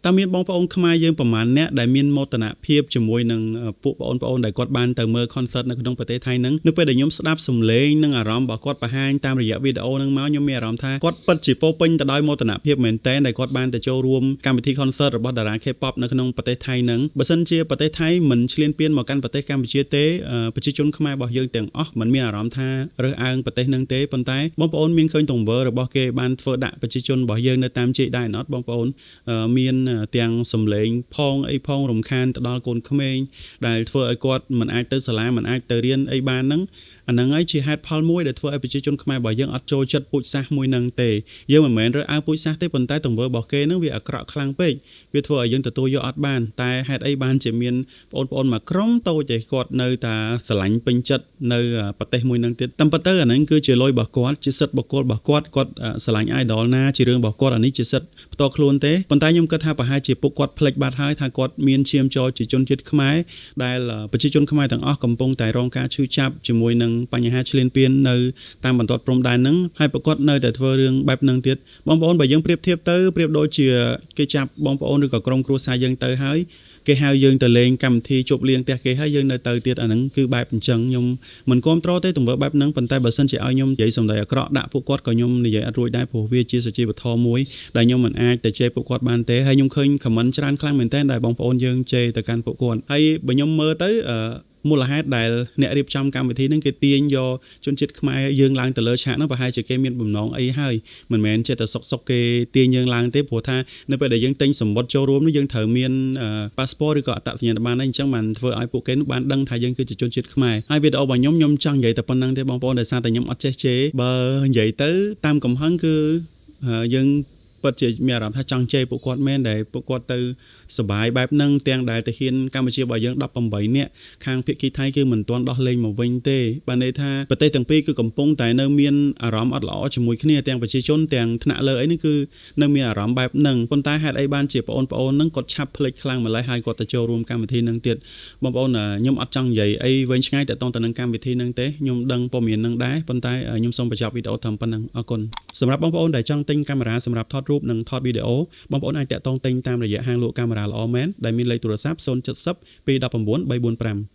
តើមានបងប្អូនខ្មែរយើងប្រមាណអ្នកដែលមានមោទនភាពជាមួយនឹងពួកបងប្អូនដែលគាត់បានទៅមើល concert នៅក្នុងប្រទេសថៃហ្នឹងនៅពេលដែលខ្ញុំស្ដាប់សំឡេងនិងអារម្មណ៍របស់គាត់បង្ហាញតាមរយៈវីដេអូហ្នឹងមកខ្ញុំមានអារម្មណ៍ថាគាត់ពិតជាពោពេញទៅដោយមោទនភាពមែនទែនដែលគាត់បានទៅចូលរួមកម្មវិធី concert របស់តារា K-pop នៅក្នុងប្រទេសថៃហ្នឹងបើសិនជាប្រទេសថៃមិនឈ្លានពានមកកាន់ប្រទេសកម្ពុជាទេប្រជាជនខ្មែររបស់យើងទាំងអស់មិនមានអារម្មណ៍ថារើសអើងប្រទេសហ្នឹងទេប៉ុន្តែបងប្អូនមានឃើញទង្វើរបស់គេបានធ្វើដាក់ប្រជាជនរបស់យើងនៅតាមជ័យដែរអត់បងប្អូនមានទាំងសំឡេងផងអីផងរំខានទៅដល់កូនក្មេងដែលធ្វើឲ្យគាត់មិនអាចទៅសាលាមិនអាចទៅរៀនអីបានហ្នឹងអាហ្នឹងហើយជាហេតុផលមួយដែលធ្វើឲ្យប្រជាជនខ្មែររបស់យើងអត់ចូលចិត្តពូជសាសន៍មួយហ្នឹងទេយើងមិនមែនរើសអើងពូជសាសន៍ទេប៉ុន្តែទង្វើរបស់គេហ្នឹងវាអាក្រក់ខ្លាំងពេកវាធ្វើឲ្យយើងទទួលយកអត់បានតែហេតុអីបានជាមានបងប្អូនមួយក្រុមតូចឯគាត់នៅតែស្រឡាញ់ពេញចិត្តនៅប្រទេសមួយហ្នឹងទៀតតាមពិតទៅអាហ្នឹងគឺជាលុយរបស់គាត់ជាសិទ្ធិបុគ្គលរបស់គាត់ស្រឡាញ់ idol ណាជារឿងរបស់គាត់អានេះជាសិទ្ធិផ្ទាល់ខ្លួនទេប៉ុន្តែខ្ញុំគិតថាប្រហែលជាពួកគាត់ភ្លេចបាត់ហើយថាគាត់មានឈាមចូលជាជនជាតិខ្មែរដែលប្រជាជនខ្មែរទាំងអស់កំពុងតែរងការឈឺចាប់ជាមួយនឹងបញ្ហាឈ្លានពាននៅតាមបន្ទាត់ព្រំដែនហ្នឹងហើយប្រកបនៅតែធ្វើរឿងបែបហ្នឹងទៀតបងប្អូនបើយើងប្រៀបធៀបទៅប្រៀបដូចជាគេចាប់បងប្អូនឬក៏ក្រុមគ្រួសារយើងទៅហើយគេហៅយើងទៅលេងកម្មវិធីជប់លៀងផ្ទះគេហើយយើងនៅទៅទៀតអាហ្នឹងគឺបែបអញ្ចឹងខ្ញុំមិនគ្រប់គ្រងទេទង្វើបែបហ្នឹងប៉ុន្តែបើសិនជាឲ្យខ្ញុំនិយាយសម្ដីអាក្រក់ដាក់ពួកគាត់ក៏ខ្ញុំនិយាយអត់រួចដែរព្រោះវាជាសុជីវធម៌មួយដែលខ្ញុំមិនអាចទៅជេរពួកគាត់បានទេហើយខ្ញុំឃើញ comment ច្រើនខ្លាំងមែនទែនដែលបងប្អូនយើងជេរទៅកាន់ពួកគាត់ហើយបើខ្ញុំមើលទៅមូលហេតុដែលអ្នករៀបចំកម្មវិធីហ្នឹងគេទាញយកជនជាតិខ្មែរយើងឡើងទៅលើឆាកហ្នឹងប្រហែលជាគេមានបំណងអីហើយមិនមែនចេះតែសុកគេទាញយើងឡើងទេព្រោះថានៅពេលដែលយើងទិញសម្បត្តិចូលរួមនោះយើងត្រូវមាន passport ឬក៏អត្តសញ្ញាណប័ណ្ណអីអញ្ចឹងបានធ្វើឲ្យពួកគេនោះបានដឹងថាយើងគឺជាជនជាតិខ្មែរហើយវីដេអូរបស់ខ្ញុំចង់និយាយតែប៉ុណ្្នឹងទេបងប្អូនដោយសារតែខ្ញុំអត់ចេះជេរបើនិយាយទៅតាមកំហឹងគឺយើងពិតជាមានអារម្មណ៍ថាចង់ជេរពួកគាត់មែនដែលពួកគាត់ទៅសបាយបែបហ្នឹងទាំងដែលទៅហ៊ានកម្ពុជារបស់យើង18នាក់ខាងភាគីថៃគឺមិនទាន់ដោះលែងមកវិញទេបានន័យថាប្រទេសទាំងពីរគឺកំពុងតែនៅមានអារម្មណ៍អត់ល្អជាមួយគ្នាទាំងប្រជាជនទាំងថ្នាក់លើអីនេះគឺនៅមានអារម្មណ៍បែបហ្នឹងប៉ុន្តែហេតុអីបានជាបងប្អូនហ្នឹងគាត់ឆាប់ភ្លេចខ្លាំងម្ល៉េះហើយគាត់ទៅចូលរួមកម្មវិធីហ្នឹងទៀតបងប្អូនខ្ញុំអត់ចង់និយាយអីវែងឆ្ងាយទាក់ទងទៅនឹងកម្មវិធីហ្នឹងទេខ្ញុំដឹងព័ត៌មានហ្នឹងដែរប៉ុន្តែខ្ញុំសូមបញ្ចប់វីដេអូត្រឹមប៉ុណ្្នឹងអរគុណសម្រាប់បងប្អូនដែលចង់ទិញកាមេរ៉ាសម្រាប់ថតរូបនិងថតវីដេអូបងប្អូនអាចតាក់ទងទិញតាមរយៈហាងលក់កាមេរ៉ាល្អមែនដែលមានលេខទូរស័ព្ទ070 219 345